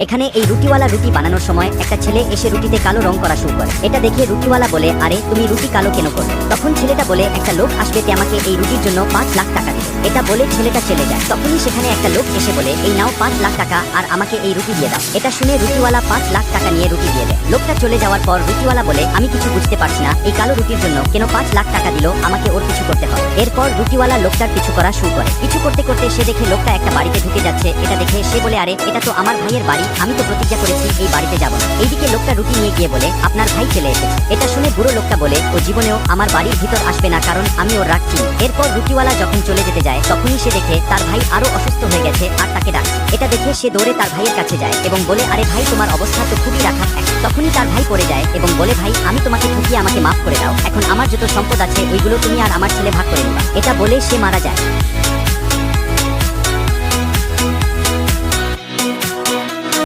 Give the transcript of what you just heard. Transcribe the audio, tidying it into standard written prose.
এখানে এই রুটিওয়ালা রুটি বানানোর সময় একটা ছেলে এসে রুটিতে কালো রং করা শুরু করে। এটা দেখে রুটিওয়ালা বলে, আরে তুমি রুটি কালো কেন করলে? তখন ছেলেটা বলে, একটা লোক আসবে তে আমাকে এই রুটির জন্য 5 লাখ টাকা দিবে। এটা বলে ছেলেটা চলে যায়। তখনই সেখানে একটা লোক এসে বলে, এই নাও 5 লাখ টাকা আর আমাকে এই রুটি দিয়ে দাও। এটা শুনে রুটিওয়ালা 5 লাখ টাকা নিয়ে রুটি দিয়ে দেয়। লোকটা চলে যাওয়ার পর রুটিওয়ালা বলে, আমি কিছু বুঝতে পারছি না, এই কালো রুটির জন্য কেন 5 লাখ টাকা দিল, আমাকে ওর কিছু করতে হয়। এরপর রুটিওয়ালা লোকটার পিছু করা শুরু করে। কিছু করতে করতে সে দেখে লোকটা একটা বাড়িতে ঢুকে যাচ্ছে। এটা দেখে সে বলে, আরে এটা তো আমার ভাইয়ের বাড়ি, আমি তো প্রতিজ্ঞা করেছি এই বাড়িতে যাব না। এইদিকে লোকটা রুটি নিয়ে গিয়ে বলে, আপনার ভাই চলে এসেছে। এটা শুনে বুড়ো লোকটা বলে, ও জীবনেও আমার বাড়ির ভিতর আসবে না, কারণ আমি ওর রাখছি। এরপর রুটিওয়ালা যখন চলে যেতে যায় তখনই সে দেখে তার ভাই আরো অসুস্থ হয়ে গেছে আর তাকে ডাকছে। এটা দেখে সে দৌড়ে তার ভাইয়ের কাছে যায় এবং বলে, আরে ভাই তোমার অবস্থা তো খুবই রাখার। তখনই তার ভাই পড়ে যায় এবং বলে, ভাই আমি তোমাকে ঠকিয়ে আমাকে মাফ করে দাও, এখন আমার যত সম্পদ আছে ওইগুলো তুমি আর আমার ছেলে ভাগ করে নেবা। এটা বলে সে মারা যায়।